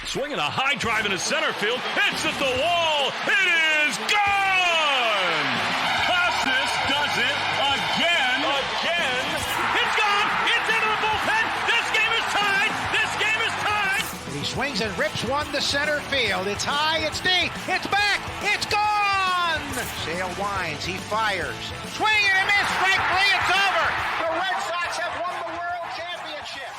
Swinging a high drive into center field. Hits at the wall. It is gone! Costas does it again. It's gone! It's into the bullpen! This game is tied! This game is tied! He swings and rips one to center field. It's high, it's deep, it's back, it's gone! Sale winds, he fires. Swing and a miss, strike three, it's over! The Red Sox have won the World Championship!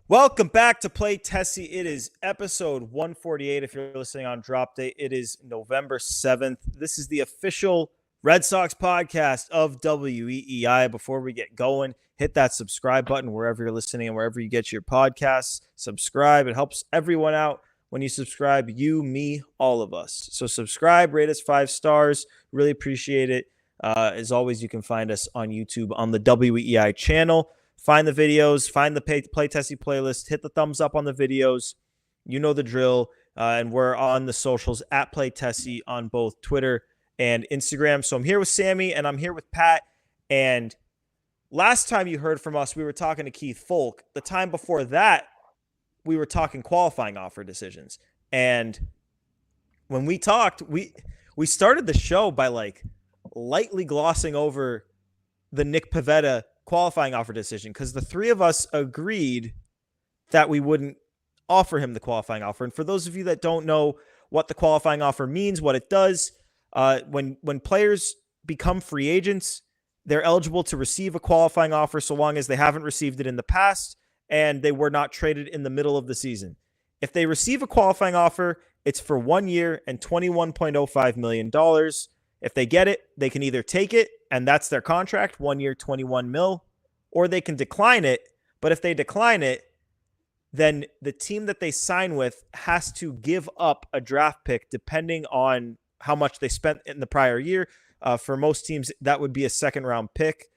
Welcome back to Play Tessie. It is episode 148 if you're listening on drop day. It is November 7th. This is the official Red Sox podcast of WEEI. Before we get going, hit that subscribe button wherever you're listening and wherever you get your podcasts. Subscribe. It helps everyone out when you subscribe. You, me, all of us. So subscribe, rate us 5 stars. Really appreciate it. As always, you can find us on YouTube on the WEEI channel. Find the videos, find the Play Tessie playlist, hit the thumbs up on the videos. You know the drill. And we're on the socials at Play Tessie on both Twitter and Instagram. So I'm here with Sammy and I'm here with Pat. And last time you heard from us, we were talking to Keith Folk. The time before that, we were talking qualifying offer decisions. And when we talked, we started the show by like lightly glossing over the Nick Pivetta qualifying offer decision because the three of us agreed that we wouldn't offer him the qualifying offer. And for those of you that don't know what the qualifying offer means, what it does, when players become free agents, they're eligible to receive a qualifying offer so long as they haven't received it in the past and they were not traded in the middle of the season. If they receive a qualifying offer, it's for 1 year and $21.05 million. If they get it, they can either take it, and that's their contract, 1 year, 21 mil, or they can decline it. But if they decline it, then the team that they sign with has to give up a draft pick depending on how much they spent in the prior year. For most teams, that would be a second-round pick.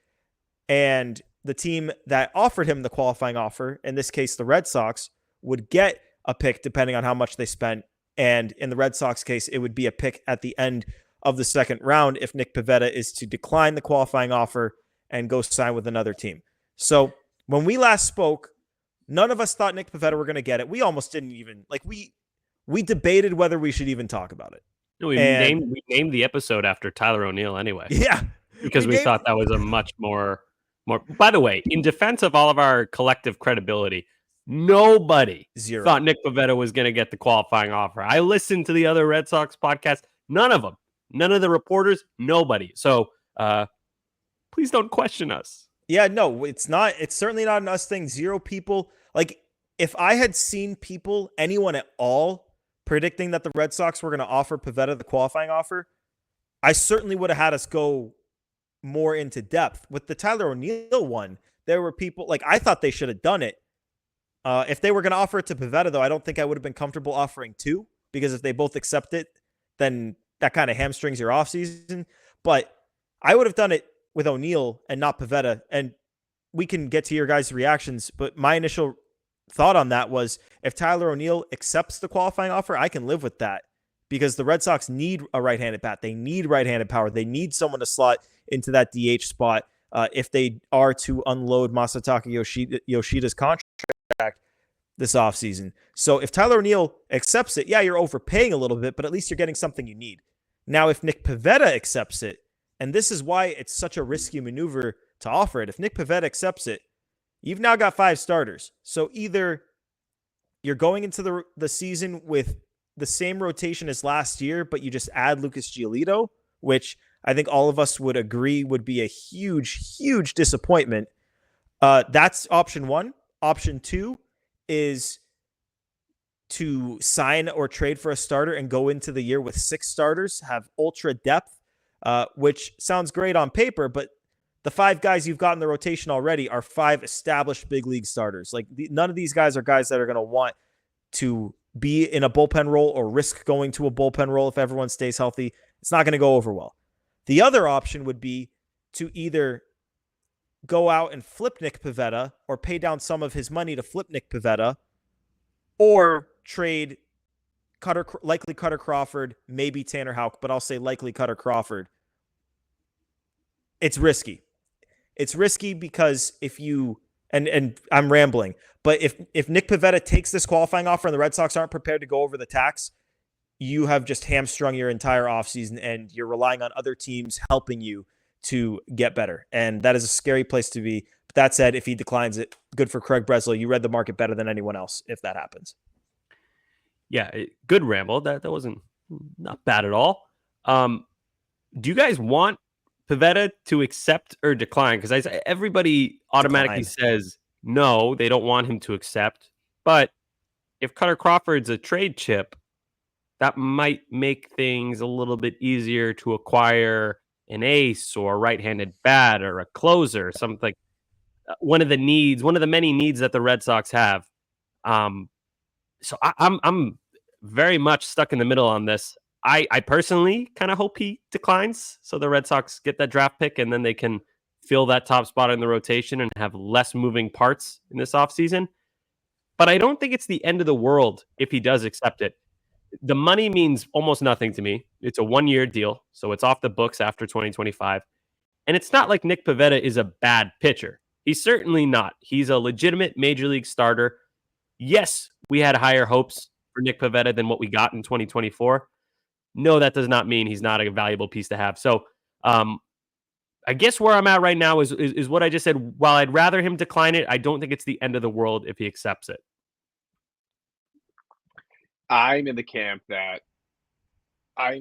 And the team that offered him the qualifying offer, in this case the Red Sox, would get a pick depending on how much they spent. And in the Red Sox case, it would be a pick at the end of the second round if Nick Pivetta is to decline the qualifying offer and go sign with another team. So when we last spoke, none of us thought Nick Pivetta were going to get it. We almost didn't even, like, we debated whether we should even talk about it. We named the episode after Tyler ONeal anyway. Yeah. Because we thought that was a much more, by the way, in defense of all of our collective credibility, nobody thought Nick Pivetta was going to get the qualifying offer. I listened to the other Red Sox podcasts. None of them. None of the reporters, nobody. So please don't question us. Yeah, no, it's not. It's certainly not an us thing. 0 people. Like, if I had seen people, anyone at all, predicting that the Red Sox were going to offer Pivetta the qualifying offer, I certainly would have had us go more into depth. With the Tyler ONeal one, there were people, like, I thought they should have done it. If they were going to offer it to Pivetta, though, I don't think I would have been comfortable offering 2, because if they both accept it, then that kind of hamstrings your offseason. But I would have done it with ONeal and not Pivetta. And we can get to your guys' reactions. But my initial thought on that was, if Tyler ONeal accepts the qualifying offer, I can live with that. Because the Red Sox need a right-handed bat. They need right-handed power. They need someone to slot into that DH spot if they are to unload Masataka Yoshida's contract this offseason. So if Tyler ONeal accepts it, yeah, you're overpaying a little bit, but at least you're getting something you need. Now, if Nick Pivetta accepts it, and this is why it's such a risky maneuver to offer it, if Nick Pivetta accepts it, you've now got 5 starters. So either you're going into the season with the same rotation as last year, but you just add Lucas Giolito, which I think all of us would agree would be a huge, huge disappointment. That's option 1. Option 2 is to sign or trade for a starter and go into the year with 6 starters, have ultra depth, which sounds great on paper, but the 5 guys you've got in the rotation already are 5 established big league starters. Like, none of these guys are guys that are going to want to be in a bullpen role or risk going to a bullpen role if everyone stays healthy. It's not going to go over well. The other option would be to either go out and flip Nick Pivetta or pay down some of his money to flip Nick Pivetta, or trade likely Cutter Crawford, maybe Tanner Houck, but I'll say likely Cutter Crawford. It's risky. It's risky because if you and I'm rambling, but if Nick Pivetta takes this qualifying offer and the Red Sox aren't prepared to go over the tax, you have just hamstrung your entire offseason and you're relying on other teams helping you to get better. And that is a scary place to be. But that said, if he declines it, good for Craig Breslow. You read the market better than anyone else if that happens. Yeah, good ramble. That wasn't not bad at all. Do you guys want Pivetta to accept or decline? Because everybody automatically says no, they don't want him to accept. But if Cutter Crawford's a trade chip, that might make things a little bit easier to acquire an ace or a right-handed bat or a closer or something. One of the many needs that the Red Sox have. So I'm very much stuck in the middle on this. I personally kind of hope he declines so the Red Sox get that draft pick and then they can fill that top spot in the rotation and have less moving parts in this offseason. But I don't think it's the end of the world if he does accept it. The money means almost nothing to me. It's a 1-year deal, so it's off the books after 2025. And it's not like Nick Pivetta is a bad pitcher. He's certainly not. He's a legitimate major league starter. Yes, we had higher hopes for Nick Pivetta than what we got in 2024. No, that does not mean he's not a valuable piece to have. So I guess where I'm at right now is what I just said. While I'd rather him decline it, I don't think it's the end of the world if he accepts it. I'm in the camp that I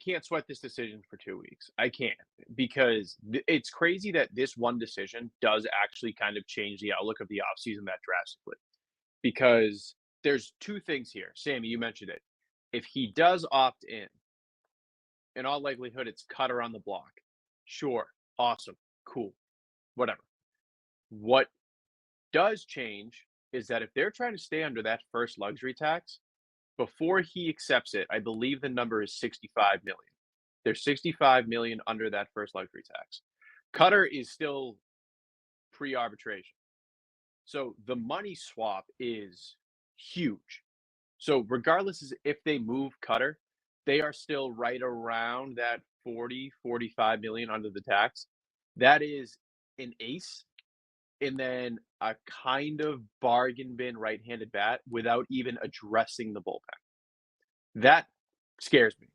can't sweat this decision for 2 weeks. I can't, because it's crazy that this one decision does actually kind of change the outlook of the offseason that drastically. Because there's two things here. Sammy, you mentioned it. If he does opt in all likelihood, it's Cutter on the block. Sure. Awesome. Cool. Whatever. What does change is that if they're trying to stay under that first luxury tax, before he accepts it, I believe the number is $65 million. There's $65 million under that first luxury tax. Cutter is still pre-arbitration. So the money swap is huge. So regardless if they move Cutter, they are still right around that 45 million under the tax. That is an ace and then a kind of bargain bin right-handed bat without even addressing the bullpen. That scares me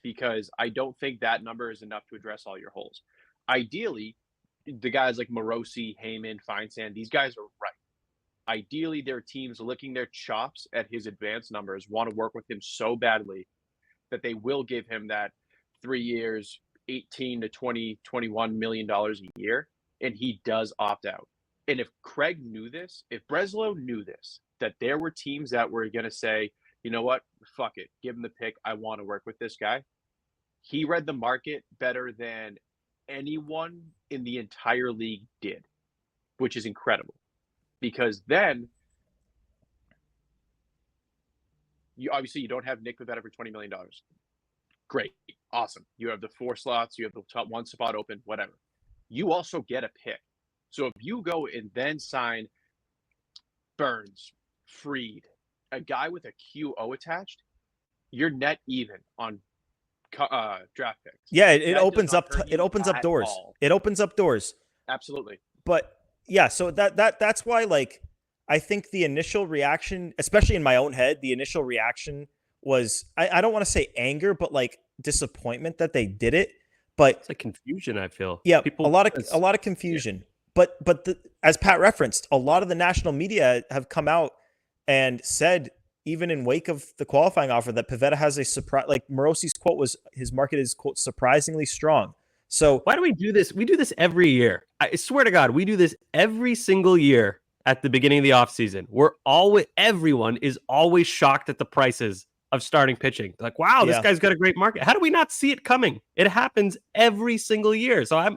because I don't think that number is enough to address all your holes. Ideally, the guys like Morosi, Heyman, Feinsand, these guys are right. Ideally, their teams licking their chops at his advanced numbers want to work with him so badly that they will give him that 3 years, 18 to 20, $21 million a year, and he does opt out. And if Craig knew this, if Breslow knew this, that there were teams that were going to say, you know what, fuck it, give him the pick, I want to work with this guy. He read the market better than anyone in the entire league did, which is incredible. Because then, you don't have Nick Pivetta for $20 million. Great, awesome. You have the 4 slots, you have the top 1 spot open, whatever. You also get a pick. So if you go and then sign Burns, Fried, a guy with a QO attached, you're net even on draft picks. Yeah, it opens up doors. It opens up doors. Absolutely. But yeah, so that's why, like, I think the initial reaction, especially in my own head, the initial reaction was I don't want to say anger, but like disappointment that they did it. But it's like confusion, I feel. Yeah, a lot of confusion. Yeah. But as Pat referenced, a lot of the national media have come out and said, even in wake of the qualifying offer, that Pivetta has a surprise. Like Morosi's quote was, his market is, quote, surprisingly strong. So why do we do this? We do this every year. I swear to God, we do this every single year at the beginning of the offseason. Everyone is always shocked at the prices of starting pitching. Like, wow, this guy's got a great market. How do we not see it coming? It happens every single year. So I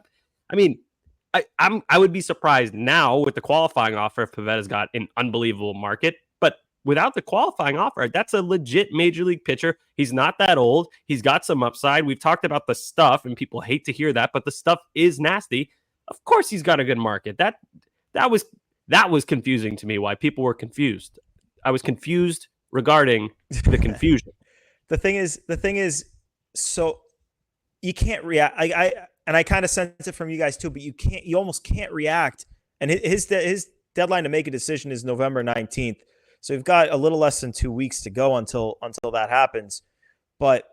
would be surprised now with the qualifying offer if Pivetta's got an unbelievable market. But without the qualifying offer, that's a legit major league pitcher. He's not that old. He's got some upside. We've talked about the stuff, and people hate to hear that, but the stuff is nasty. Of course, he's got a good market. That was confusing to me. Why people were confused. I was confused regarding the confusion. The thing is, so you can't react. and I kind of sense it from you guys too, but you almost can't react. And his deadline to make a decision is November 19th. So we've got a little less than 2 weeks to go until that happens. But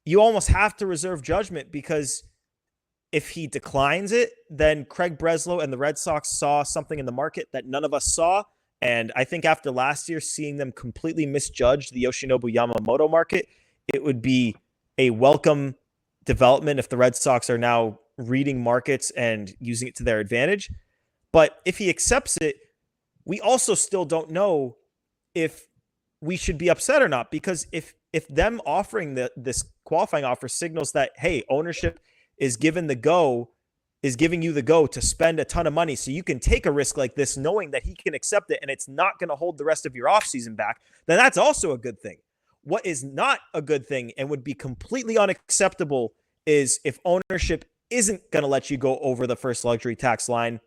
you almost have to reserve judgment, because if he declines it, then Craig Breslow and the Red Sox saw something in the market that none of us saw. And I think after last year, seeing them completely misjudge the Yoshinobu Yamamoto market, it would be a welcome development if the Red Sox are now reading markets and using it to their advantage. But if he accepts it, we also still don't know if we should be upset or not, because if them offering this qualifying offer signals that, hey, ownership is giving you the go to spend a ton of money so you can take a risk like this, knowing that he can accept it and it's not going to hold the rest of your offseason back, then that's also a good thing. What is not a good thing and would be completely unacceptable is if ownership isn't going to let you go over the first luxury tax line.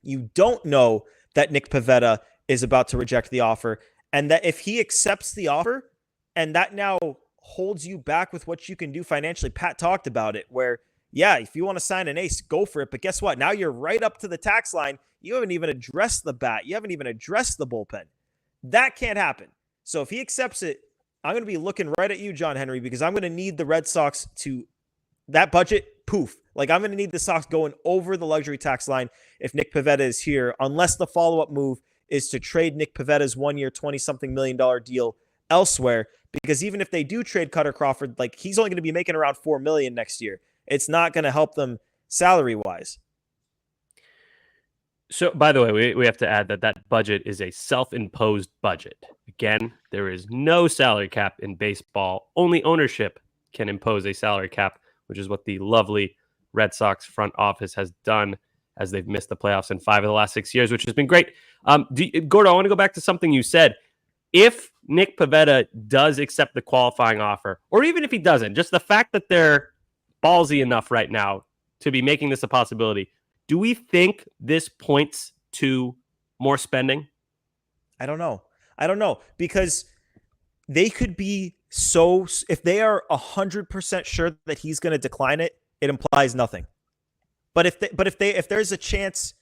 You don't know that Nick Pivetta is about to reject the offer, and that if he accepts the offer and that now holds you back with what you can do financially. Pat talked about it, where, yeah, if you want to sign an ace, go for it. But guess what? Now you're right up to the tax line. You haven't even addressed the bat. You haven't even addressed the bullpen. That can't happen. So if he accepts it, I'm going to be looking right at you, John Henry, because I'm going to need the Red Sox to that budget, poof. Like, I'm going to need the Sox going over the luxury tax line if Nick Pivetta is here, unless the follow-up move is to trade Nick Pivetta's 1-year, $20-something million deal elsewhere. Because even if they do trade Cutter Crawford, like, he's only going to be making around $4 million next year. It's not going to help them salary-wise. So, by the way, we have to add that budget is a self-imposed budget. Again, there is no salary cap in baseball. Only ownership can impose a salary cap, which is what the lovely Red Sox front office has done, as they've missed the playoffs in 5 of the last 6 years, which has been great. Gordo, I want to go back to something you said. If Nick Pivetta does accept the qualifying offer, or even if he doesn't, just the fact that they're ballsy enough right now to be making this a possibility, do we think this points to more spending? I don't know, because they could be so, if they are 100% sure that he's going to decline it, it implies nothing. But if there's a chance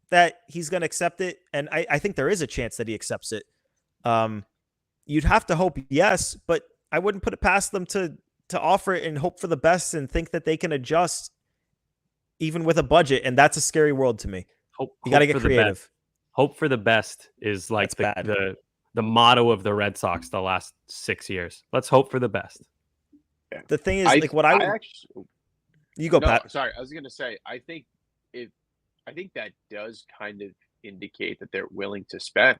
that he's going to accept it, and I think there is a chance that he accepts it, you'd have to hope yes, but I wouldn't put it past them to offer it and hope for the best and think that they can adjust even with a budget. And that's a scary world to me. You got to get creative. Hope for the best is like the motto of the Red Sox the last 6 years. Let's hope for the best. Yeah. The thing is, you go, Pat. Sorry, I was going to say, I think that does kind of indicate that they're willing to spend,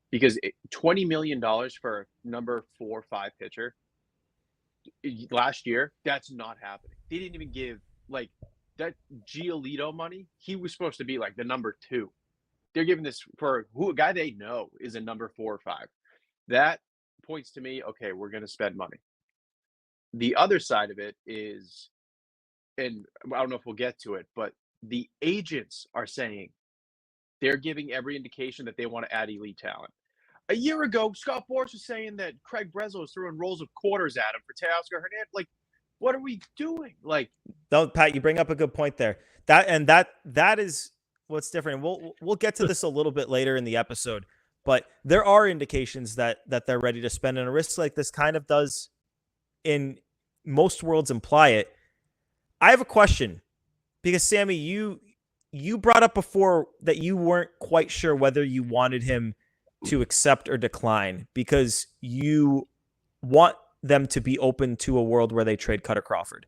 because $20 million for a number 4 or 5 pitcher last year, that's not happening. They didn't even give, like, that Giolito money. He was supposed to be like the number 2. They're giving this for a guy they know is a number 4 or 5. That points to me, okay, we're going to spend money. The other side of it is, and I don't know if we'll get to it, but the agents are saying they're giving every indication that they want to add elite talent. A year ago, Scott Boras was saying that Craig Breslow was throwing rolls of quarters at him for Teoscar Hernandez. Like, what are we doing? Like, no, Pat, you bring up a good point there. That is what's different. We'll get to this a little bit later in the episode, but there are indications that they're ready to spend, and a risk like this kind of does, in most worlds, imply it. I have a question, because Sammy, you brought up before that you weren't quite sure whether you wanted him to accept or decline, because you want them to be open to a world where they trade Cutter Crawford.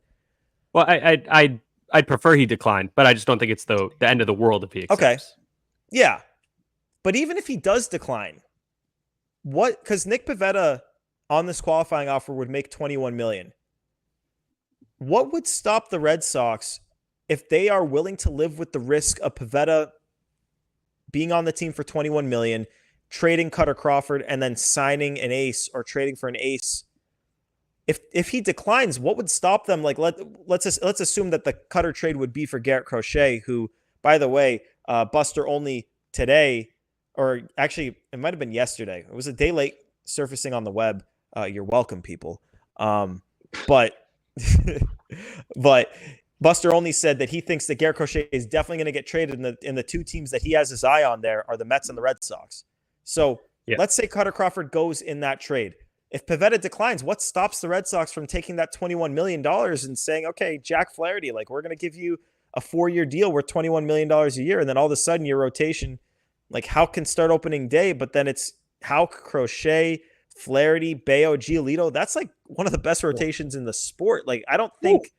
Well, I'd prefer he declined, but I just don't think it's the end of the world if he accepts. Okay. Yeah. But even if he does decline, because Nick Pivetta on this qualifying offer would make $21 million. What would stop the Red Sox if they are willing to live with the risk of Pivetta being on the team for $21 million, trading Cutter Crawford, and then signing an ace or trading for an ace? If he declines, what would stop them? Like, let's assume that the Cutter trade would be for Garrett Crochet, who, by the way, Buster only today, or actually it might have been yesterday. It was a day late surfacing on the web. You're welcome, people. But Buster only said that he thinks that Garrett Crochet is definitely going to get traded in the two teams that he has his eye on there are the Mets and the Red Sox. So let's say Cutter Crawford goes in that trade. If Pivetta declines, what stops the Red Sox from taking that $21 million and saying, okay, Jack Flaherty, like we're going to give you a 4-year deal worth $21 million a year. And then all of a sudden your rotation, like how can start opening day, but then it's how Crochet, Flaherty, Bayo, Giolito. That's like one of the best rotations in the sport. Like I don't think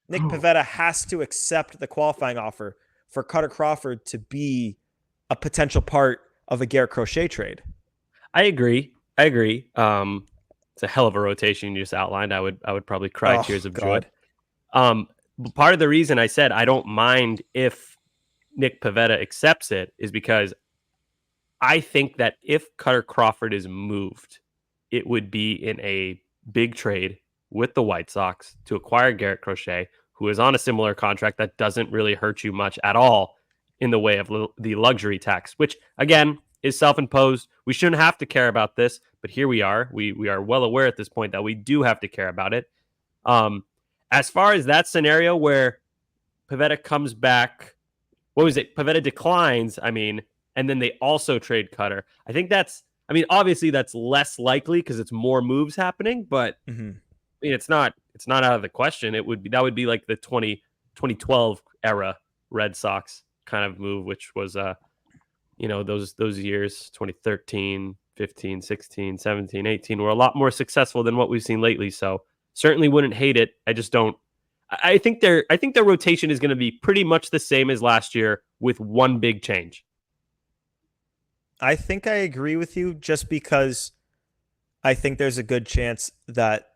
Nick Pivetta has to accept the qualifying offer for Cutter Crawford to be a potential part of a Garrett Crochet trade. I agree. It's a hell of a rotation you just outlined. I would probably cry tears of joy. Part of the reason I said I don't mind if Nick Pivetta accepts it is because I think that if Cutter Crawford is moved, it would be in a big trade with the White Sox to acquire Garrett Crochet, who is on a similar contract that doesn't really hurt you much at all in the way of the luxury tax, which again is self-imposed. We shouldn't have to care about this, but here we are. We are well aware at this point that we do have to care about it. As far as that scenario where Pivetta comes back, Pivetta declines, and then they also trade Cutter. I think obviously that's less likely because it's more moves happening, but it's not out of the question. That would be like the 2012 era Red Sox kind of move, which was those years 2013, 15, 16, 17, 18 were a lot more successful than what we've seen lately. So certainly wouldn't hate it. I just don't. I think their rotation is going to be pretty much the same as last year with one big change. I think I agree with you just because I think there's a good chance that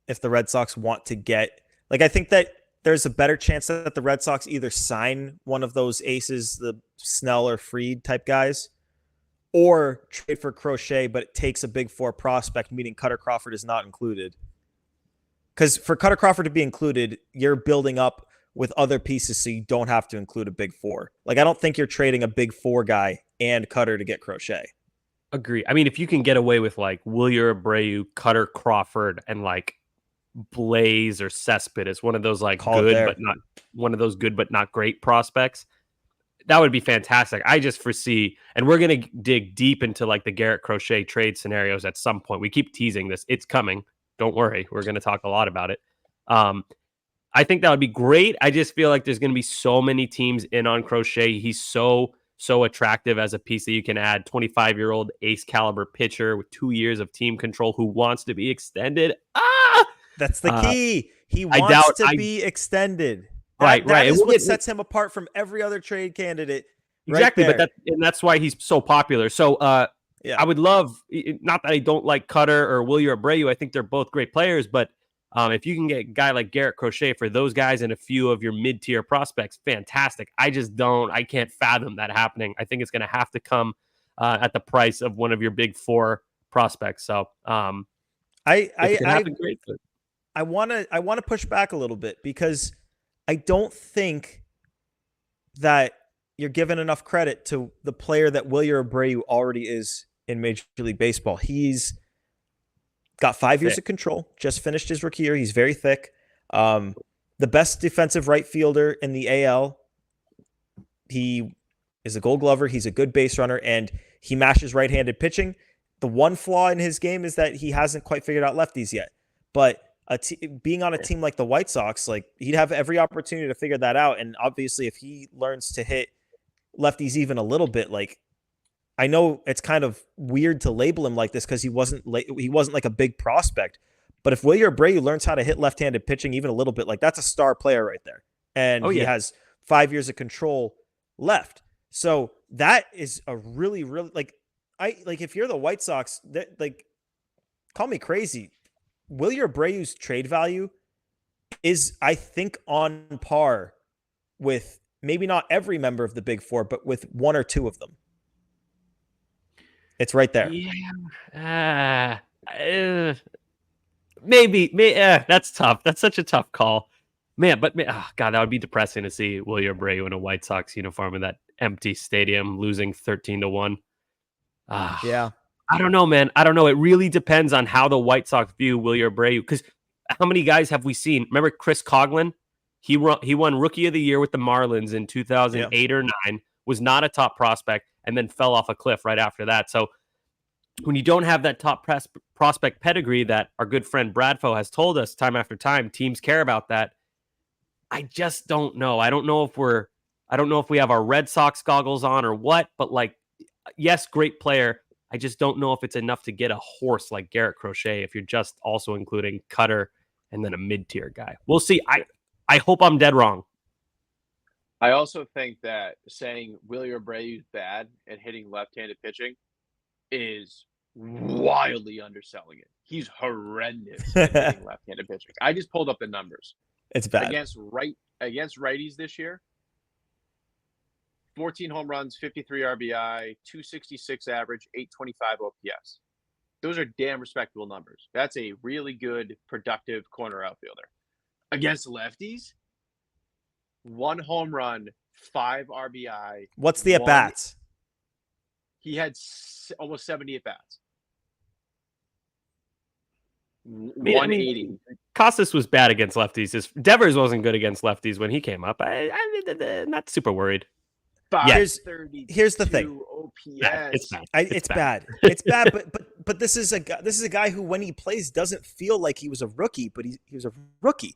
if the Red Sox want to get, I think that there's a better chance that the Red Sox either sign one of those aces, the Snell or Fried type guys, or trade for Crochet, but it takes a big four prospect, meaning Cutter Crawford is not included. Because for Cutter Crawford to be included, you're building up with other pieces so you don't have to include a big four. I don't think you're trading a big four guy and Cutter to get Crochet. Agree. If you can get away with Wilyer Abreu, Cutter Crawford, and Blaze or Cespedes as one of those good but not great prospects, that would be fantastic. I just foresee, and we're going to dig deep into the Garrett Crochet trade scenarios at some point. We keep teasing this. It's coming. Don't worry. We're going to talk a lot about it. I think that would be great. I just feel like there's going to be so many teams in on Crochet. He's so attractive as a piece that you can add. 25-year-old ace caliber pitcher with 2 years of team control who wants to be extended. That's the key. He wants to be extended. That is what sets him apart from every other trade candidate. Exactly, right there. but that's why he's so popular. So I would love, not that I don't like Cutter or Wilyer Abreu. I think they're both great players, but if you can get a guy like Garrett Crochet for those guys and a few of your mid-tier prospects, fantastic. I can't fathom that happening. I think it's going to have to come at the price of one of your big four prospects. So I want to push back a little bit because I don't think that you're giving enough credit to the player that Wilyer Abreu already is in Major League Baseball. He's got 5 years of control, just finished his rookie year. He's very thick. The best defensive right fielder in the AL. He is a Gold Glover. He's a good base runner, and he mashes right-handed pitching. The one flaw in his game is that he hasn't quite figured out lefties yet. But being on a team like the White Sox, he'd have every opportunity to figure that out. And obviously, if he learns to hit lefties even a little bit, I know it's kind of weird to label him like this because he wasn't a big prospect. But if Wilyer Abreu learns how to hit left-handed pitching even a little bit, that's a star player right there. And he has 5 years of control left. So that is a really, really if you're the White Sox, call me crazy. Wilyer Abreu's trade value is, I think, on par with maybe not every member of the Big Four, but with one or two of them. It's right there. Yeah. Maybe. That's tough. That's such a tough call. Man, but God, that would be depressing to see Wilyer Abreu in a White Sox uniform in that empty stadium losing 13-1. Yeah. I don't know, man. I don't know. It really depends on how the White Sox view Wilyer Abreu, because how many guys have we seen? Remember Chris Coughlin? He won Rookie of the Year with the Marlins in 2008 or 9, was not a top prospect, and then fell off a cliff right after that. So when you don't have that top prospect pedigree that our good friend Bradfo has told us time after time, teams care about that. I just don't know. I don't know if we have our Red Sox goggles on or what, but like, yes, great player. I just don't know if it's enough to get a horse like Garrett Crochet if you're just also including Cutter and then a mid-tier guy. We'll see. I hope I'm dead wrong. I also think that saying Willie Abreu's bad and hitting left-handed pitching is wildly underselling it. He's horrendous at hitting left-handed pitching. I just pulled up the numbers. It's bad. Against righties this year, 14 home runs, 53 RBI, 266 average, 825 OPS. Those are damn respectable numbers. That's a really good, productive corner outfielder. Against lefties, 1 home run, 5 RBI. What's the at-bats? He had almost 70 at-bats. 180. Costas was bad against lefties. Devers wasn't good against lefties when he came up. I'm not super worried. Here's the thing. OPS. It's bad. It's bad. But this is a guy who, when he plays, doesn't feel like he was a rookie, but he was a rookie.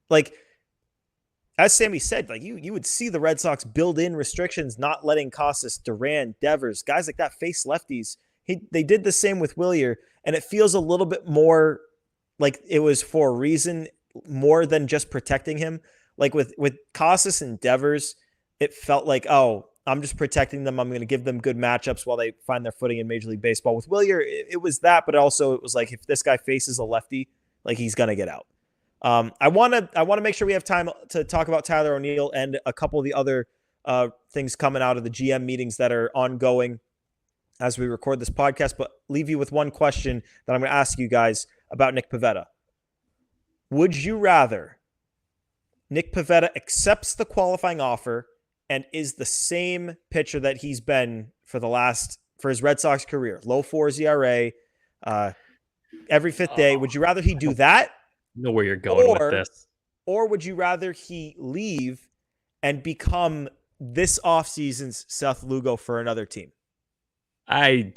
Like, as Sammy said, like you would see the Red Sox build in restrictions, not letting Costas, Duran, Devers, guys like that face lefties. They did the same with Willier, and it feels a little bit more like it was for a reason more than just protecting him. Like with Costas and Devers, it felt like, oh, I'm just protecting them. I'm going to give them good matchups while they find their footing in Major League Baseball. With Willier, it was that, but also it was like, if this guy faces a lefty, like, he's going to get out. I want to make sure we have time to talk about Tyler O'Neill and a couple of the other things coming out of the GM meetings that are ongoing as we record this podcast, but leave you with one question that I'm going to ask you guys about Nick Pivetta. Would you rather Nick Pivetta accepts the qualifying offer and is the same pitcher that he's been for his Red Sox career, low 4s ERA, every fifth day? Would you rather he do that? Know where you're going with this. Or would you rather he leave and become this offseason's Seth Lugo for another team? I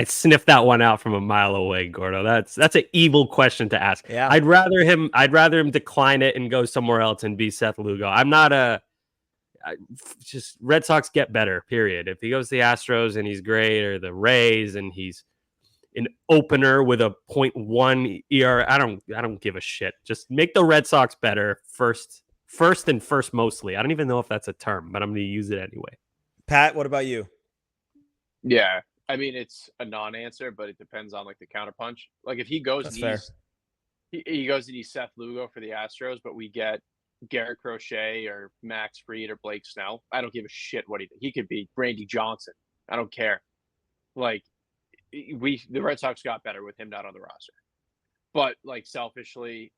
sniffed that one out from a mile away, Gordo. That's an evil question to ask. Yeah. I'd rather him decline it and go somewhere else and be Seth Lugo. I'm not just Red Sox get better, period. If he goes to the Astros and he's great, or the Rays and he's an opener with a 0.1 ERA, I don't give a shit. Just make the Red Sox better first and first mostly. I don't even know if that's a term, but I'm going to use it anyway. Pat, what about you? Yeah. I mean, it's a non-answer, but it depends on like the counterpunch. Like if he goes and he goes and he's Seth Lugo for the Astros, but we get Garrett Crochet or Max Fried or Blake Snell, I don't give a shit what he could be. Randy Johnson, I don't care. Like the Red Sox got better with him not on the roster. But like selfishly,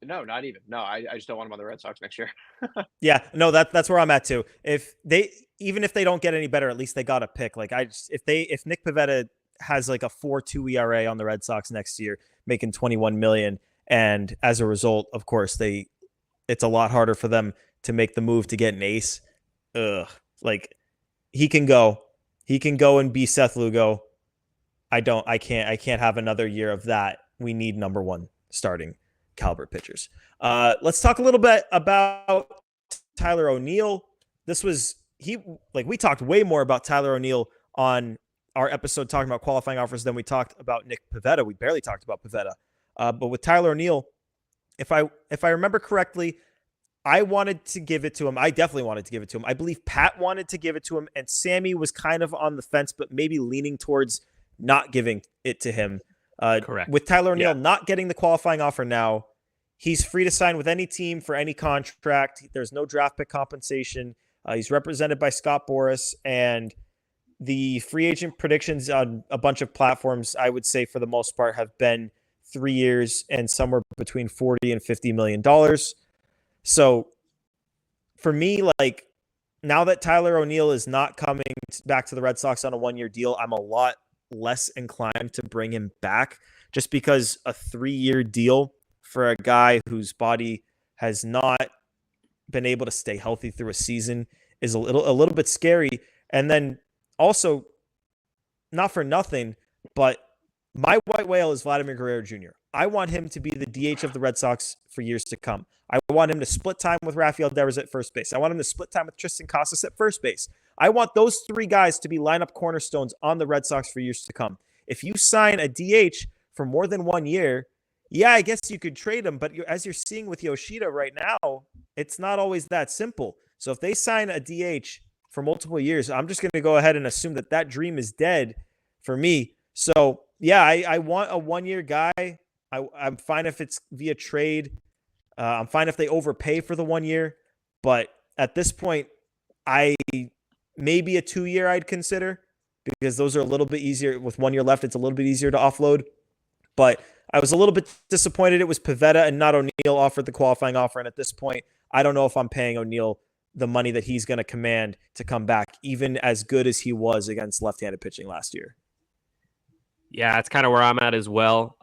no, not even. No, I just don't want him on the Red Sox next year. Yeah, no, that's where I'm at too. Even if they don't get any better, at least they got a pick. Like if Nick Pivetta has like a 4.2 ERA on the Red Sox next year, making $21 million, and as a result, of course, it's a lot harder for them to make the move to get an ace. Like he can go and be Seth Lugo. I can't have another year of that. We need number one starting caliber pitchers. Let's talk a little bit about Tyler O'Neill. We talked way more about Tyler O'Neill on our episode talking about qualifying offers than we talked about Nick Pivetta. We barely talked about Pivetta. But with Tyler O'Neill, if I remember correctly, I wanted to give it to him. I definitely wanted to give it to him. I believe Pat wanted to give it to him, and Sammy was kind of on the fence, but maybe leaning towards not giving it to him. Correct. With Tyler O'Neill not getting the qualifying offer now, he's free to sign with any team for any contract. There's no draft pick compensation. He's represented by Scott Boras, and the free agent predictions on a bunch of platforms, I would say for the most part, have been 3 years and somewhere between $40 and $50 million. So for me, like, now that Tyler O'Neill is not coming back to the Red Sox on a 1-year deal, I'm a lot less inclined to bring him back. just because a 3-year deal for a guy whose body has not been able to stay healthy through a season is a little bit scary. And then also, not for nothing, but my white whale is Vladimir Guerrero Jr. I want him to be the DH of the Red Sox for years to come. I want him to split time with Rafael Devers at first base. I want him to split time with Tristan Casas at first base. I want those 3 guys to be lineup cornerstones on the Red Sox for years to come. If you sign a DH for more than 1 year, yeah, I guess you could trade him, but as you're seeing with Yoshida right now, it's not always that simple. So if they sign a DH for multiple years, I'm just going to go ahead and assume that dream is dead for me. So yeah, I want a 1-year guy. I'm fine if it's via trade. I'm fine if they overpay for the 1 year, but at this point, maybe a 2-year I'd consider, because those are a little bit easier. With 1 year left, it's a little bit easier to offload. But I was a little bit disappointed it was Pivetta and not ONeal offered the qualifying offer. And at this point, I don't know if I'm paying ONeal the money that he's going to command to come back, even as good as he was against left-handed pitching last year. Yeah, it's kind of where I'm at as well.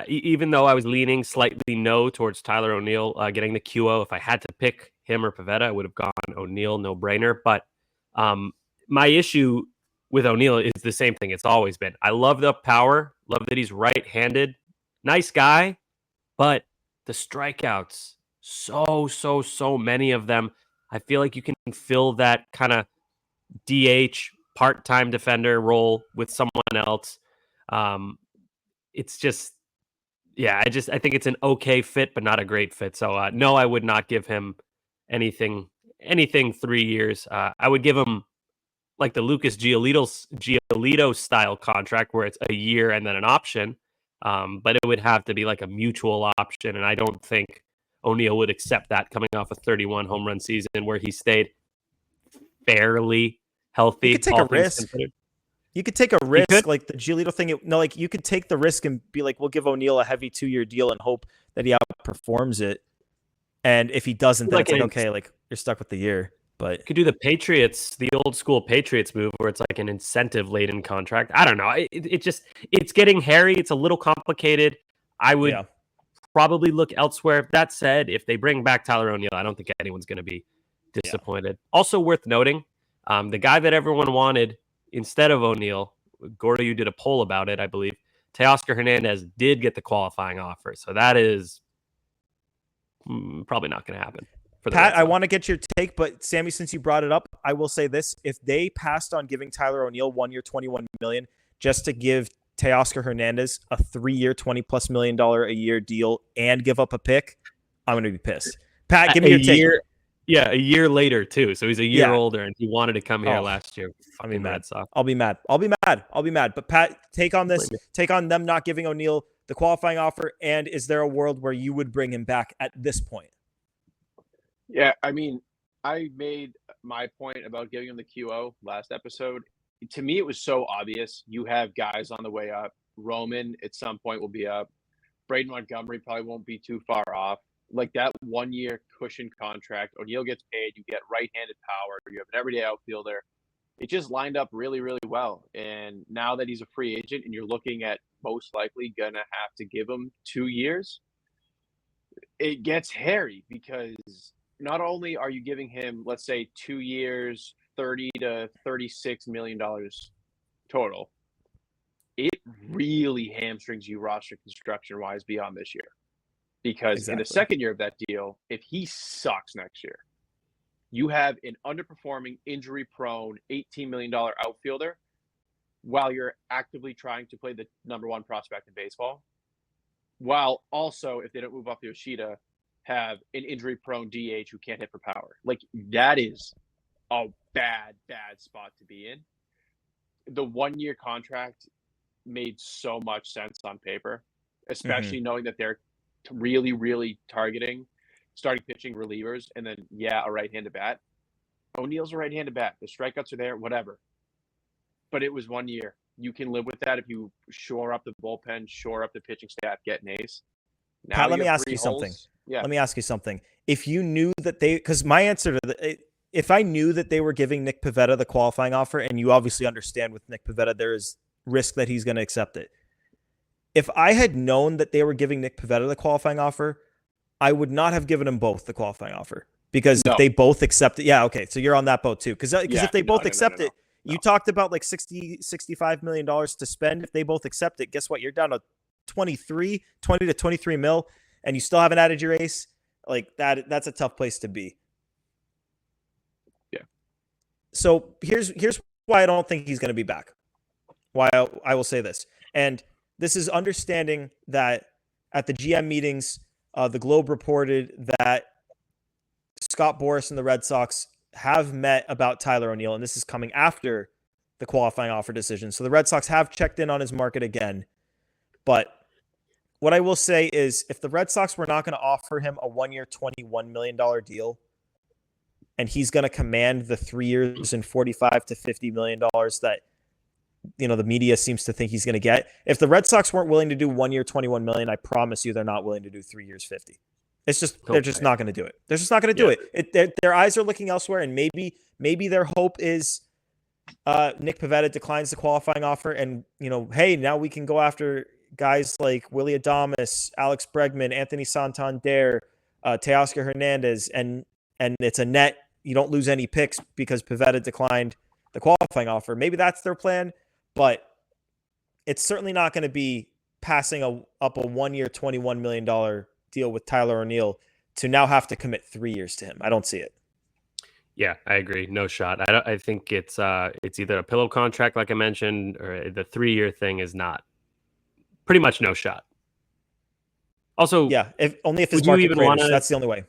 Even though I was leaning slightly no towards Tyler O'Neill getting the QO, if I had to pick him or Pivetta, I would have gone O'Neill, no brainer. But my issue with O'Neill is the same thing it's always been. I love the power, love that he's right-handed, nice guy, but the strikeouts, so many of them. I feel like you can fill that kind of DH part-time defender role with someone else. It's just, yeah, I think it's an okay fit, but not a great fit. So no, I would not give him anything 3 years. I would give him like the Lucas Giolito style contract where it's a year and then an option. But it would have to be like a mutual option. And I don't think O'Neill would accept that coming off a 31 home run season where he stayed fairly healthy. You could take a risk. You could take a risk, like the Giolito thing. You could take the risk and be like, we'll give O'Neill a heavy 2-year deal and hope that he outperforms it. And if he doesn't, then it's like, okay, like you're stuck with the year. But you could do the old school Patriots move where it's like an incentive laden contract. I don't know. It's getting hairy. It's a little complicated. I would probably look elsewhere. That said, if they bring back Tyler O'Neill, I don't think anyone's going to be disappointed. Yeah. Also worth noting, the guy that everyone wanted instead of O'Neill, Gordo, you did a poll about it, I believe. Teoscar Hernandez did get the qualifying offer. So that is probably not going to happen. Pat, I want to get your take, but Sammy, since you brought it up, I will say this. If they passed on giving Tyler O'Neill 1 year, $21 million, just to give Teoscar Hernandez a 3-year, $20+ million a year deal and give up a pick, I'm going to be pissed. Pat, give me your take. Yeah, a year later too. So he's a year older, and he wanted to come here last year. I'll be mad. I'll be mad. But Pat, take on this. Take on them not giving O'Neill the qualifying offer. And is there a world where you would bring him back at this point? Yeah, I mean, I made my point about giving him the QO last episode. To me, it was so obvious. You have guys on the way up. Roman at some point will be up. Braden Montgomery probably won't be too far off. Like that 1 year cushion contract, O'Neill gets paid, you get right-handed power, you have an everyday outfielder. It just lined up really, really well. And now that he's a free agent and you're looking at most likely going to have to give him 2 years, it gets hairy because not only are you giving him, let's say 2 years, $30 to $36 million total, it really hamstrings you roster construction wise beyond this year. Because in the second year of that deal, if he sucks next year, you have an underperforming, injury-prone, $18 million outfielder while you're actively trying to play the number 1 prospect in baseball. While also, if they don't move up Yoshida, have an injury-prone DH who can't hit for power. Like, that is a bad spot to be in. The 1 year contract made so much sense on paper, especially knowing that they're really, really targeting starting pitching relievers and then, a right-handed bat. O'Neill's a right-handed bat. The strikeouts are there, whatever. But it was 1 year. You can live with that if you shore up the bullpen, shore up the pitching staff, get an ace. Now Pat, let me ask you something. Yeah. Let me ask you something. If you knew that because my answer to if I knew that they were giving Nick Pivetta the qualifying offer, and you obviously understand with Nick Pivetta, there is risk that he's going to accept it. if I had known that they were giving Nick Pivetta the qualifying offer, I would not have given them both the qualifying offer. Because if they both accept it, yeah, okay, so you're on that boat too. Because if they both accept it, you talked about like $65 million to spend. If they both accept it, guess what? You're down to 20 to 23 mil, and you still haven't added your ace. Like that's a tough place to be. Yeah. So here's why I don't think he's going to be back. Why I will say this. And this is understanding that at the GM meetings, the Globe reported that Scott Boras and the Red Sox have met about Tyler O'Neill, and this is coming after the qualifying offer decision. So the Red Sox have checked in on his market again. But what I will say is if the Red Sox were not going to offer him a 1 year, $21 million deal, and he's going to command the 3 years and $45 to $50 million that the media seems to think he's going to get. If the Red Sox weren't willing to do 1 year, $21 million, I promise you they're not willing to do 3 years, 50. It's just they're just not going to do it. They're just not going to do it. Their eyes are looking elsewhere, and maybe their hope is Nick Pivetta declines the qualifying offer, and hey, now we can go after guys like Willy Adames, Alex Bregman, Anthony Santander, Teoscar Hernandez, and it's a net. You don't lose any picks because Pivetta declined the qualifying offer. Maybe that's their plan, but it's certainly not going to be passing up a 1 year, $21 million deal with Tyler O'Neill to now have to commit 3 years to him. I don't see it. Yeah, I agree. No shot. I think it's either a pillow contract, like I mentioned, or the 3 year thing is not. Pretty much no shot. Also, yeah, if his market craters, that's the only way.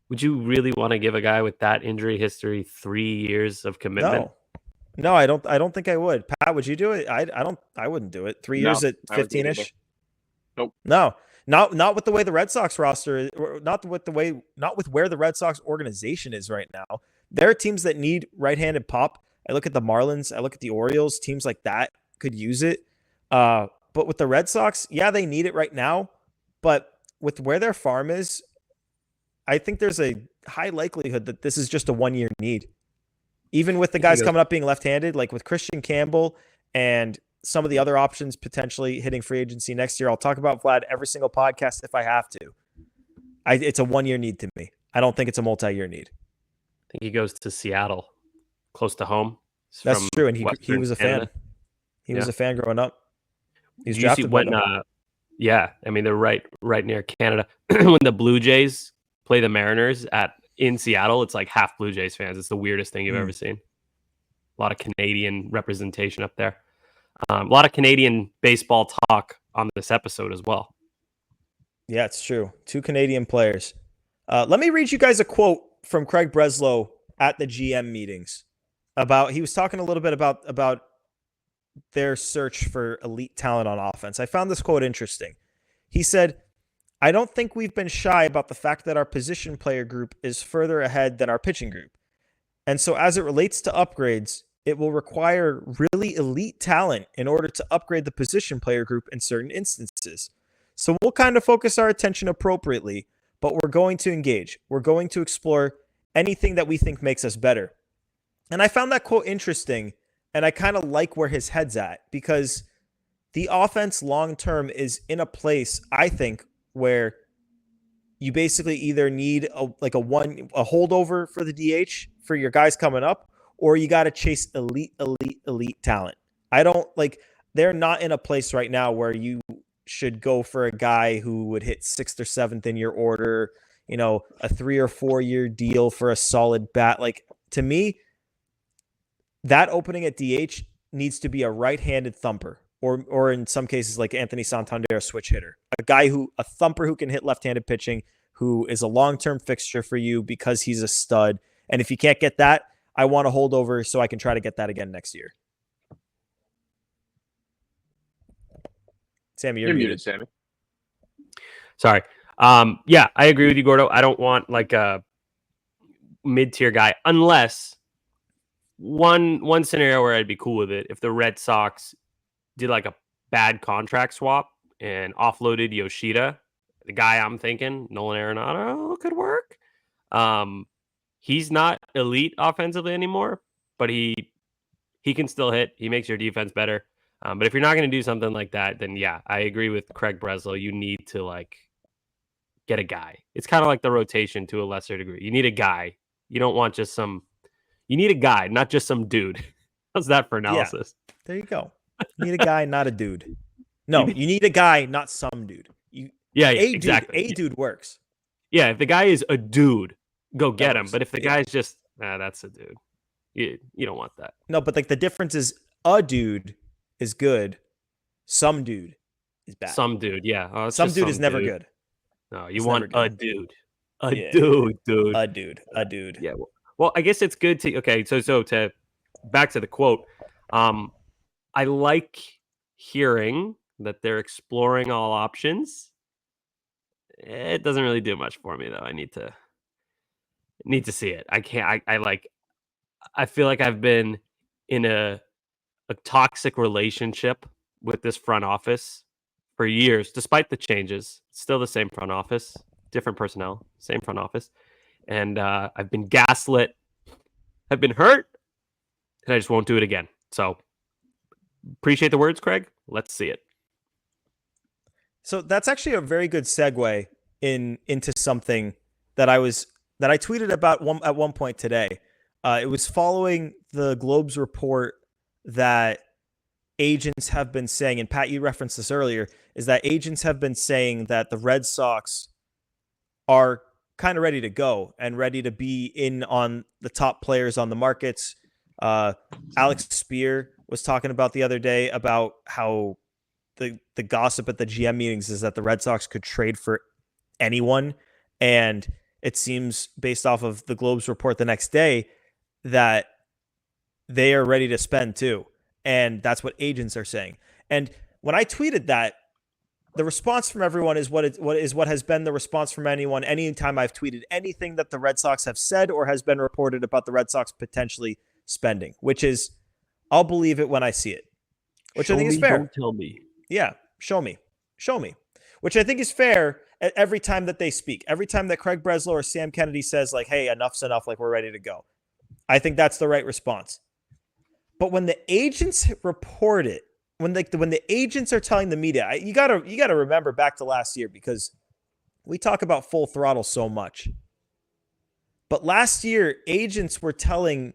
Would you really want to give a guy with that injury history 3 years of commitment? No, I don't think I would. Pat, would you do it? I wouldn't do it. 3 years at 15-ish. Nope. No. Not with the way the Red Sox roster is, not with where the Red Sox organization is right now. There are teams that need right-handed pop. I look at the Marlins, I look at the Orioles, teams like that could use it. But with the Red Sox, yeah, they need it right now. But with where their farm is, I think there's a high likelihood that this is just a 1 year need. Even with the guys coming up being left-handed, like with Christian Campbell and some of the other options potentially hitting free agency next year. I'll talk about Vlad every single podcast if I have to. It's a 1 year need to me. I don't think it's a multi-year need. I think he goes to Seattle, close to home. That's true, and he was a fan. He was a fan growing up. He's drafted by them. Yeah, I mean they're right near Canada. When the Blue Jays play the Mariners in Seattle, it's like half Blue Jays fans. It's the weirdest thing you've ever seen. A lot of Canadian representation up there. A lot of Canadian baseball talk on this episode as well. Yeah, it's true. 2 Canadian players. Let me read you guys a quote from Craig Breslow at the GM meetings. He was talking a little bit about their search for elite talent on offense. I found this quote interesting. He said, "I don't think we've been shy about the fact that our position player group is further ahead than our pitching group. And so as it relates to upgrades, it will require really elite talent in order to upgrade the position player group in certain instances. So we'll kind of focus our attention appropriately, but we're going to engage. We're going to explore anything that we think makes us better." And I found that quote interesting, and I kind of like where his head's at, because the offense long-term is in a place, I think, where you basically either need a holdover for the DH for your guys coming up, or you got to chase elite talent. They're not in a place right now where you should go for a guy who would hit 6th or 7th in your order, a 3 or 4 year deal for a solid bat. Like, to me, that opening at DH needs to be a right-handed thumper, or in some cases like Anthony Santander, a switch hitter, a thumper who can hit left-handed pitching, who is a long-term fixture for you because he's a stud. And if you can't get that, I want to hold over so I can try to get that again next year. Sammy, you're muted. Sammy. Sorry. Yeah, I agree with you, Gordo. I don't want like a mid-tier guy unless one scenario where I'd be cool with it if the Red Sox did like a bad contract swap and offloaded Yoshida. The guy I'm thinking, Nolan Arenado, could work. He's not elite offensively anymore, but he can still hit. He makes your defense better. But if you're not going to do something like that, then yeah, I agree with Craig Breslow. You need to like get a guy. It's kind of like the rotation to a lesser degree. You need a guy. You don't want just some. You need a guy, not just some dude. How's that for Yeah, analysis? there you go. You need a guy, not a dude. No, you need a guy, not some dude. Yeah, exactly. Dude, a dude works. Yeah, if the guy is a dude, go get him. works. But if the guy's just, that's a dude. You don't want that. No, but like the difference is a dude is good. Some dude is bad. Some dude, yeah. Oh, some dude is never good. No, you want a dude. Yeah. Dude. A dude. Yeah. Well, I guess it's good to so to back to the quote. I like hearing that they're exploring all options. It doesn't really do much for me though. I need to see it. I can't I feel like I've been in a toxic relationship with this front office for years, despite the changes. It's still the same front office, different personnel, same front office. And I've been gaslit, I've been hurt, and I just won't do it again. So appreciate the words, Craig. Let's see it. So that's actually a very good segue into something that I tweeted about at one point today. It was following the Globe's report that agents have been saying, and Pat, you referenced this earlier, is that agents have been saying that the Red Sox are kind of ready to go and ready to be in on the top players on the markets. Alex Spear was talking about the other day about how the gossip at the GM meetings is that the Red Sox could trade for anyone. And it seems, based off of the Globe's report the next day, that they are ready to spend too. And that's what agents are saying. And when I tweeted that, the response from everyone is what has been the response from anyone anytime I've tweeted anything that the Red Sox have said or has been reported about the Red Sox potentially spending, which is, I'll believe it when I see it, which I think is fair. Don't tell me. Yeah, show me, which I think is fair every time that they speak. Every time that Craig Breslow or Sam Kennedy says like, hey, enough's enough, like we're ready to go. I think that's the right response. But when the agents report it, when the agents are telling the media, you gotta remember back to last year, because we talk about full throttle so much. But last year, agents were telling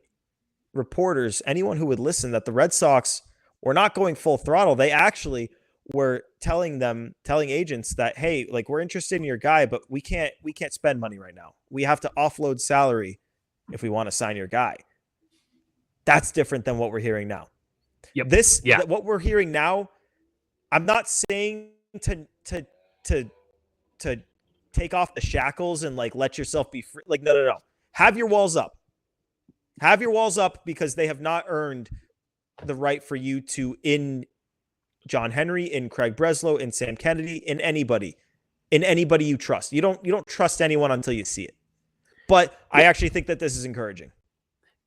reporters, anyone who would listen, that the Red Sox were not going full throttle. They actually were telling agents that, hey, like, we're interested in your guy, but we can't spend money right now. We have to offload salary if we want to sign your guy. That's different than what we're hearing now. Yep. What we're hearing now, I'm not saying to take off the shackles and like let yourself be free. Like, no. Have your walls up. Have your walls up, because they have not earned the right for you to, in John Henry, in Craig Breslow, in Sam Kennedy, in anybody you trust. You don't trust anyone until you see it. But I actually think that this is encouraging.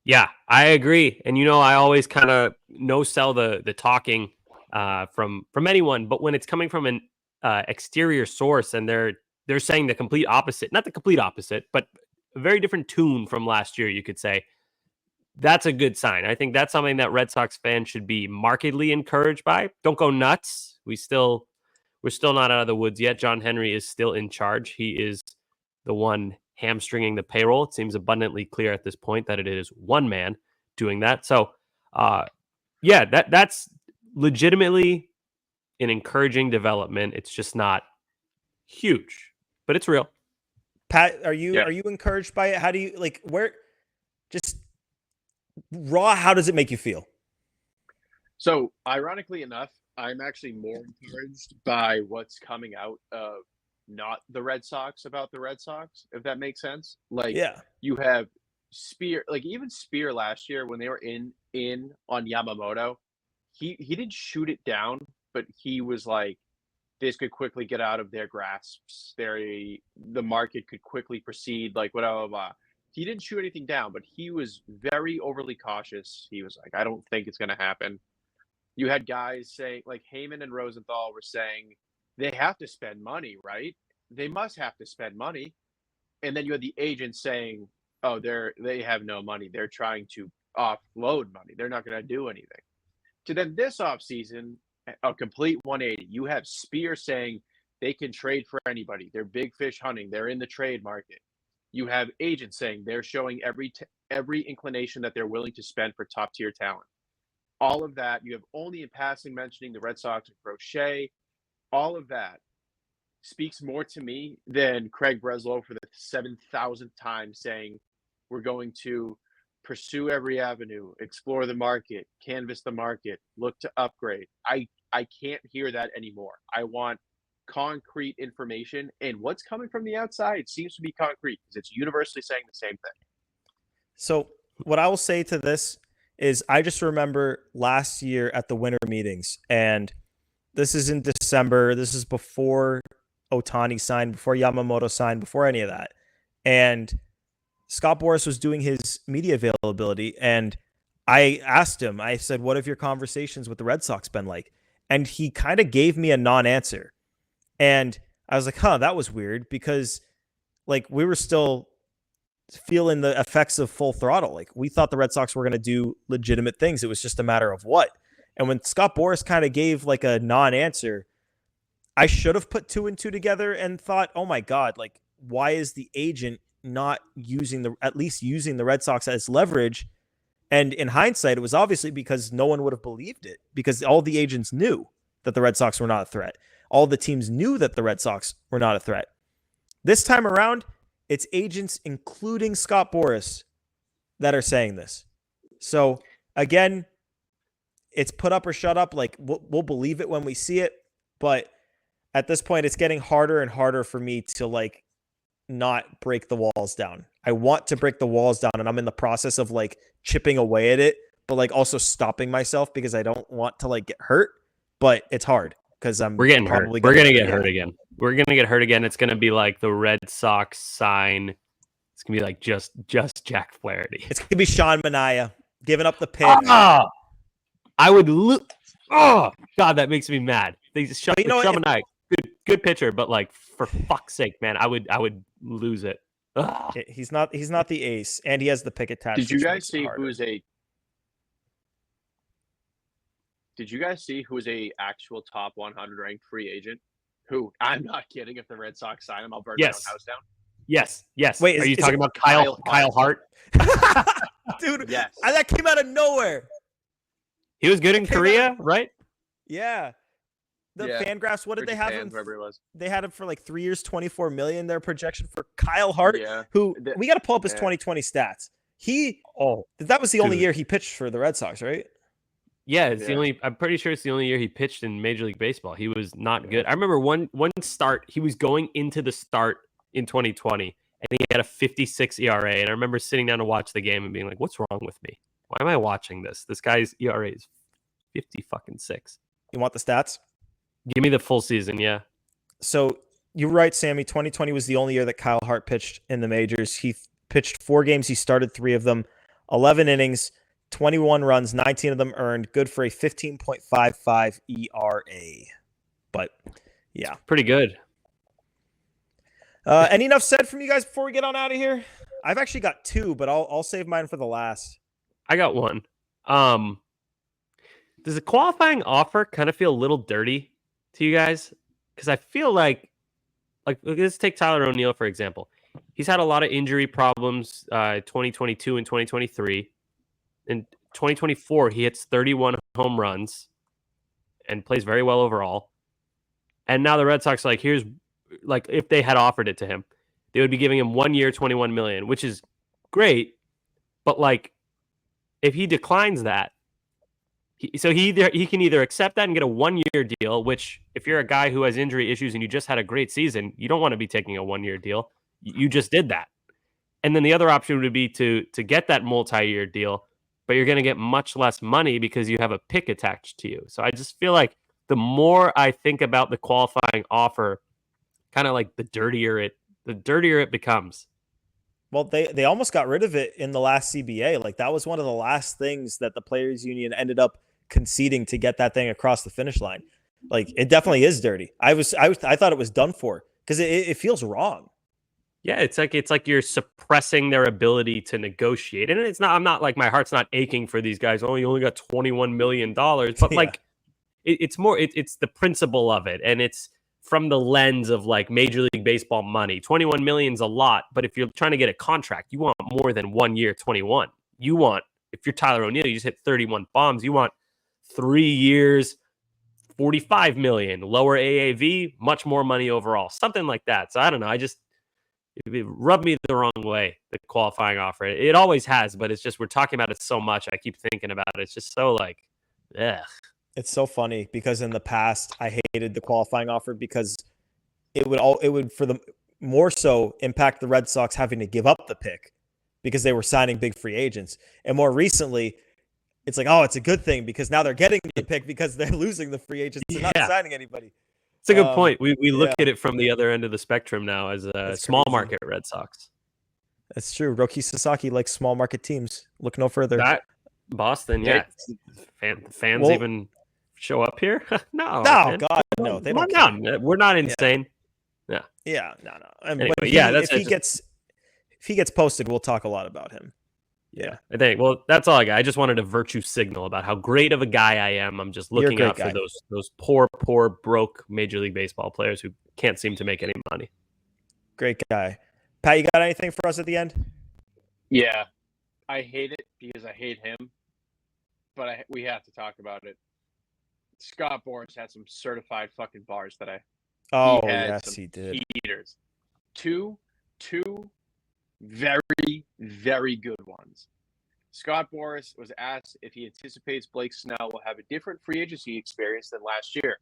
Yeah, I agree. And, I always kind of no-sell the talking from anyone. But when it's coming from an exterior source and they're saying the complete opposite, not the complete opposite, but a very different tune from last year, you could say, that's a good sign. I think that's something that Red Sox fans should be markedly encouraged by. Don't go nuts. We're still not out of the woods yet. John Henry is still in charge. He is the one hamstringing the payroll. It seems abundantly clear at this point that it is one man doing that. So, that's legitimately an encouraging development. It's just not huge, but it's real. Pat, are you encouraged by it? How do you just raw? How does it make you feel? So, ironically enough, I'm actually more encouraged by what's coming out of not the Red Sox about the Red Sox, if that makes sense. Like, you have Spear, like even Spear last year when they were in on Yamamoto, he didn't shoot it down, but he was like, this could quickly get out of their grasps. The market could quickly proceed, like whatever. He didn't shoot anything down, but he was very overly cautious. He was like, I don't think it's going to happen. You had guys saying, like Heyman and Rosenthal were saying, they have to spend money, right? They must have to spend money. And then you had the agents saying, oh, they have no money. They're trying to offload money. They're not going to do anything. to then this offseason, a complete 180. You have Spear saying they can trade for anybody. They're big fish hunting. They're in the trade market. You have agents saying they're showing every inclination that they're willing to spend for top-tier talent. All of that. You have only in passing mentioning the Red Sox and Crochet. All of that speaks more to me than Craig Breslow for the 7,000th time saying we're going to pursue every avenue, explore the market, canvas the market, look to upgrade. I can't hear that anymore. I want concrete information, and what's coming from the outside seems to be concrete because it's universally saying the same thing. So what I will say to this is I just remember last year at the winter meetings, and this is in December. This is before Ohtani signed, before Yamamoto signed, before any of that. And Scott Boras was doing his media availability, and I asked him, I said, what have your conversations with the Red Sox been like? And he kind of gave me a non-answer. And I was like, that was weird, because like we were still feeling the effects of full throttle. Like we thought the Red Sox were going to do legitimate things. It was just a matter of what. And when Scott Boras kind of gave like a non-answer, I should have put 2 and 2 together and thought, oh my God, like why is the agent not at least using the Red Sox as leverage? And in hindsight, it was obviously because no one would have believed it, because all the agents knew that the Red Sox were not a threat. All the teams knew that the Red Sox were not a threat. This time around, it's agents, including Scott Boras, that are saying this. So again, it's put up or shut up. Like we'll believe it when we see it. But at this point, it's getting harder and harder for me to like not break the walls down. I want to break the walls down, and I'm in the process of like chipping away at it, but like also stopping myself because I don't want to like get hurt. But it's hard because we're getting hurt. We're gonna get hurt again. We're gonna get hurt again. It's gonna be like the Red Sox sign. It's gonna be like just Jack Flaherty. It's gonna be Sean Manaea giving up the pick. I would. Oh God, that makes me mad. Sean Manaea, good pitcher, but like for fuck's sake, man, I would lose it. Ugh. He's not the ace, and he has the pick attached. Did you guys see who is a actual top 100 ranked free agent? Who, I'm not kidding, if the Red Sox sign him, I'll burn my own house down. Yes. Wait, are you talking about Kyle Hart? Dude, yes. That came out of nowhere. He was good in Korea, right? Yeah. Fangraphs, what did they have him? They had him for like 3 years, $24 million. Their projection for Kyle Hart, who we got to pull up his 2020 stats. That was the only year he pitched for the Red Sox, right? Yeah, it's the only. I'm pretty sure it's the only year he pitched in Major League Baseball. He was not good. I remember one start. He was going into the start in 2020, and he had a 56 ERA. And I remember sitting down to watch the game and being like, "What's wrong with me? Why am I watching this? This guy's ERA is 50-6." You want the stats? Give me the full season, yeah. So you're right, Sammy. 2020 was the only year that Kyle Hart pitched in the majors. He pitched 4 games. He started 3 of them, 11 innings, 21 runs, 19 of them earned. Good for a 15.55 ERA. But yeah, it's pretty good. Any enough said from you guys before we get on out of here? I've actually got 2, but I'll save mine for the last. I got 1. Does the qualifying offer kind of feel a little dirty to you guys? Because I feel like let's take Tyler ONeal, for example. He's had a lot of injury problems 2022 and 2023. In 2024, he hits 31 home runs and plays very well overall. And now the Red Sox are like, if they had offered it to him, they would be giving him 1 year, $21 million, which is great. But like, if he declines that, he can either accept that and get a 1 year deal, which if you're a guy who has injury issues and you just had a great season, you don't want to be taking a 1 year deal. You just did that. And then the other option would be to get that multi-year deal, but you're going to get much less money because you have a pick attached to you. So I just feel like the more I think about the qualifying offer, kind of like the dirtier it becomes. Well, they almost got rid of it in the last CBA. Like that was one of the last things that the players union ended up conceding to get that thing across the finish line. Like it definitely is dirty. I thought it was done for because it feels wrong. Yeah, it's like you're suppressing their ability to negotiate. And it's not, I'm not like, my heart's not aching for these guys. Oh, you only got $21 million. But Yeah. like, it's more, it's the principle of it. And it's from the lens of like Major League Baseball money. 21 million is a lot. But if you're trying to get a contract, you want more than 1 year, 21. You want, if you're Tyler O'Neill, you just hit 31 bombs. You want 3 years, 45 million, lower AAV, much more money overall. Something like that. So I don't know. It rubbed me the wrong way, the qualifying offer. It always has, but it's just, we're talking about it so much. I keep thinking about it. It's just so like, ugh. It's so funny because in the past I hated the qualifying offer because it would for the more so impact the Red Sox having to give up the pick because they were signing big free agents. And more recently, it's like, oh, it's a good thing because now they're getting the pick because they're losing the free agents and not signing anybody. It's a good point. We look at it from the other end of the spectrum now as a small market Red Sox. That's true. Roki Sasaki likes small market teams. Look no further. Boston, yeah. Fans even show up here? No, man. God, no. They don't care. We're not insane. No. No. Anyway, but if he gets posted, we'll talk a lot about him. Yeah. I think. Well, that's all I got. I just wanted a virtue signal about how great of a guy I am. I'm just looking out for those poor, broke Major League Baseball players who can't seem to make any money. Great guy. Pat, you got anything for us at the end? Yeah. I hate it because I hate him, but we have to talk about it. Scott Boras had some certified fucking bars today. Oh, yes, he did. Heaters. Two very, very good ones. Scott Boras was asked if he anticipates Blake Snell will have a different free agency experience than last year.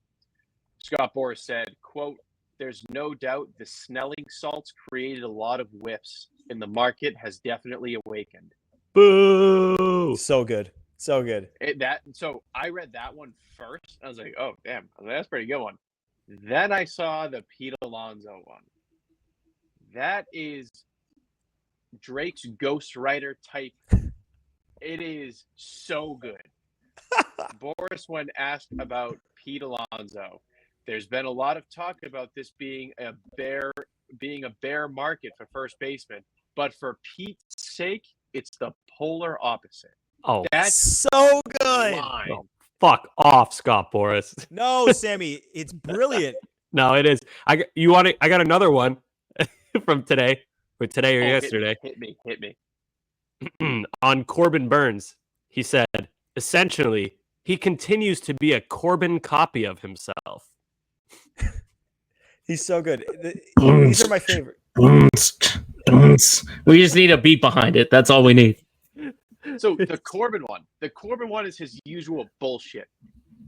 Scott Boras said, quote, "There's no doubt the Snelling salts created a lot of whiffs, and the market has definitely awakened." Boo! So good. So good. So I read that one first. I was like, oh, damn. That's a pretty good one. Then I saw the Pete Alonso one. That is Drake's ghostwriter type. It is so good. Boras, when asked about Pete Alonso, there's been a lot of talk about this being a bear market for first baseman, but for Pete's sake, it's the polar opposite. Oh, that's so good. Oh, fuck off, Scott Boras. No, Sammy, it's brilliant. No, it is. I got another one from today. Or today or yesterday. Hit me. On Corbin Burns, he said, essentially, he continues to be a Corbin copy of himself. He's so good. These are my favorite. We just need a beat behind it. That's all we need. So the Corbin one is his usual bullshit.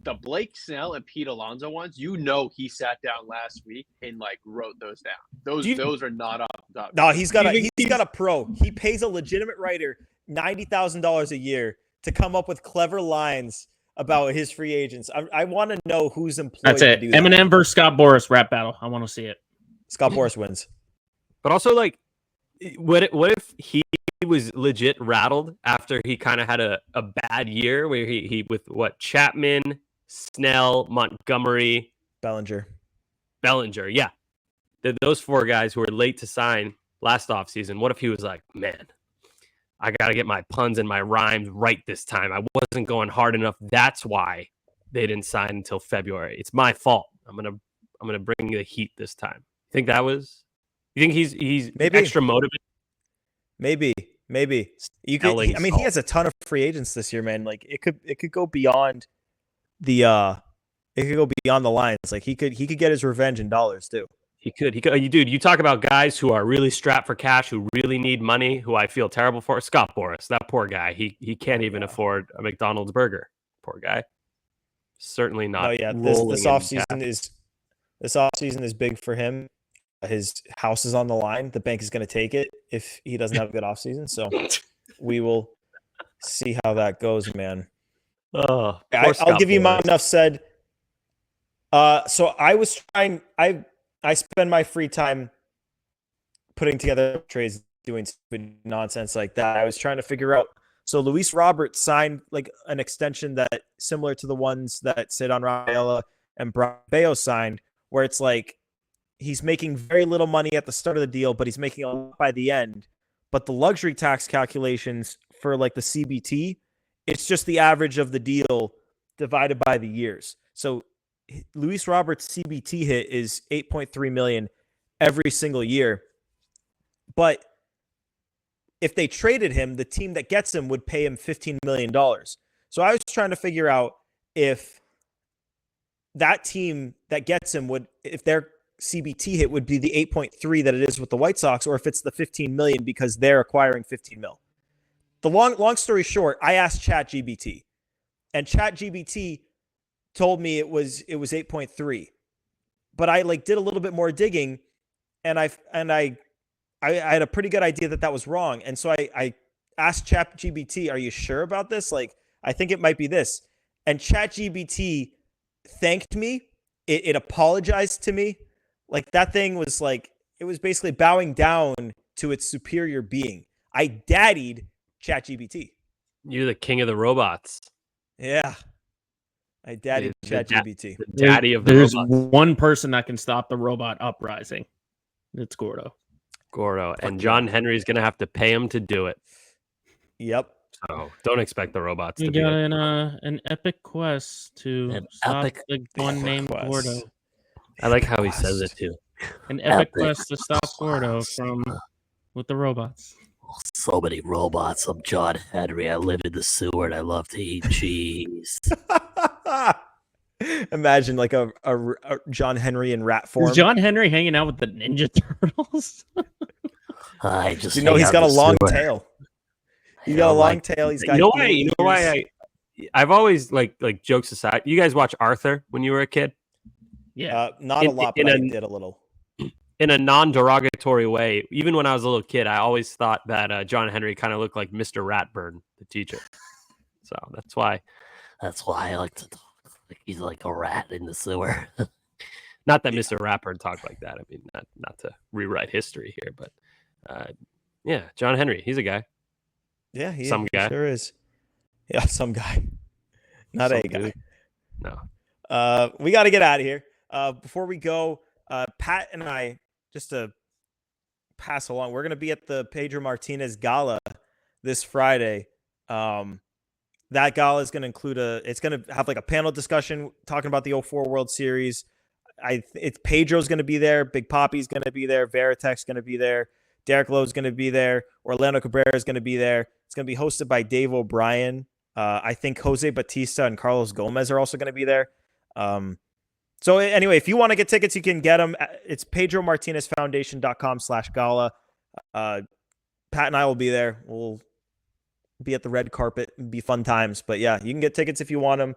The Blake Snell and Pete Alonso ones, he sat down last week and like wrote those down. Those are not up. No, he's got a pro. He pays a legitimate writer $90,000 a year to come up with clever lines about his free agents. I want to know who's employed. That's it. To do that. Eminem versus Scott Boras rap battle. I want to see it. Scott Boras wins. But also, like, what if he was legit rattled after he kind of had a bad year where he with what, Chapman, Snell, Montgomery, Bellinger, yeah. Those four guys who were late to sign last offseason. What if he was like, man, I got to get my puns and my rhymes right this time. I wasn't going hard enough. That's why they didn't sign until February. It's my fault. I'm gonna bring the heat this time. You think he's maybe extra motivated? Maybe. He has a ton of free agents this year, man. Like it could go beyond the lines. Like he could get his revenge in dollars too. He could. Dude, you talk about guys who are really strapped for cash, who really need money, who I feel terrible for. Scott Boras, that poor guy. He can't even afford a McDonald's burger. Poor guy. Certainly not. Oh yeah, this offseason is big for him. His house is on the line. The bank is going to take it if he doesn't have a good offseason. So we will see how that goes, man. Oh, I'll give you my enough said. So I spend my free time putting together trades, doing stupid nonsense like that. I was trying to figure out. So Luis Robert signed like an extension that similar to the ones that Cedon Rafaela and Brian Bayo signed, where it's like he's making very little money at the start of the deal, but he's making a lot by the end. But the luxury tax calculations for like the CBT, it's just the average of the deal divided by the years. So Luis Roberts' CBT hit is $8.3 million every single year. But if they traded him, the team that gets him would pay him $15 million. So I was trying to figure out if that team that gets him would, if their CBT hit would be the 8.3 that it is with the White Sox, or if it's the 15 million because they're acquiring 15 mil. The long story short, I asked ChatGPT, and ChatGPT told me it was 8.3. But I like did a little bit more digging, and I had a pretty good idea that was wrong. And so I asked ChatGPT, "Are you sure about this? Like, I think it might be this." And ChatGPT thanked me. It apologized to me. Like, that thing was like, it was basically bowing down to its superior being. I daddied ChatGPT. You're the king of the robots. Yeah. I daddied ChatGPT. The daddy of the There's robots. one person that can stop the robot uprising. It's Gordo. And John Henry's going to have to pay him to do it. Yep. So don't expect the robots You to be got an epic quest to stop the one named Gordo. I like how he says it too. An epic quest to stop Gordo with the robots. So many robots. I'm John Henry. I live in the sewer and I love to eat cheese. Imagine like a John Henry in rat form. Is John Henry hanging out with the Ninja Turtles? I just he's got a long tail. He's got a long tail. He's got. You know why I've always like jokes aside. You guys watch Arthur when you were a kid? Yeah, not a lot, but I did a little. In a non-derogatory way, even when I was a little kid, I always thought that John Henry kind of looked like Mr. Ratburn, the teacher. So that's why I like to talk like he's like a rat in the sewer. Not that Mr. Ratburn talked like that. I mean, not to rewrite history here, but yeah, John Henry, he's a guy. Yeah, he guy. Sure is. Yeah, some guy. Not a guy. No. We got to get out of here. Before we go, Pat and I, just to pass along, we're going to be at the Pedro Martinez Gala this Friday. That gala is going to include it's going to have like a panel discussion talking about the 04 World Series. Pedro's going to be there. Big Papi's going to be there. Veritek's going to be there. Derek Lowe's going to be there. Orlando Cabrera is going to be there. It's going to be hosted by Dave O'Brien. I think Jose Batista and Carlos Gomez are also going to be there. So anyway, if you want to get tickets, you can get them. It's PedroMartinezFoundation.com/gala. Pat and I will be there. We'll be at the red carpet. It'll be fun times. But yeah, you can get tickets if you want them.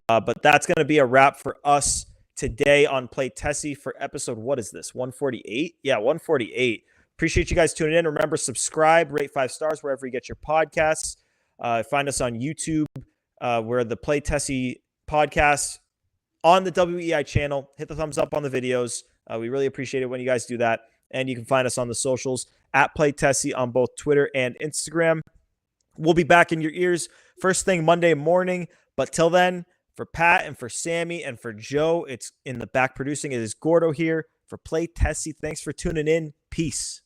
But that's going to be a wrap for us today on Play Tessie for episode, what is this, 148? Yeah, 148. Appreciate you guys tuning in. Remember, subscribe, rate 5 stars wherever you get your podcasts. Find us on YouTube. We're the Play Tessie podcast on the WEI channel. Hit the thumbs up on the videos. We really appreciate it when you guys do that. And you can find us on the socials at Play Tessie on both Twitter and Instagram. We'll be back in your ears first thing Monday morning. But till then, for Pat and for Sammy and for Joe, it's in the back producing. It is Gordo here for Play Tessie. Thanks for tuning in. Peace.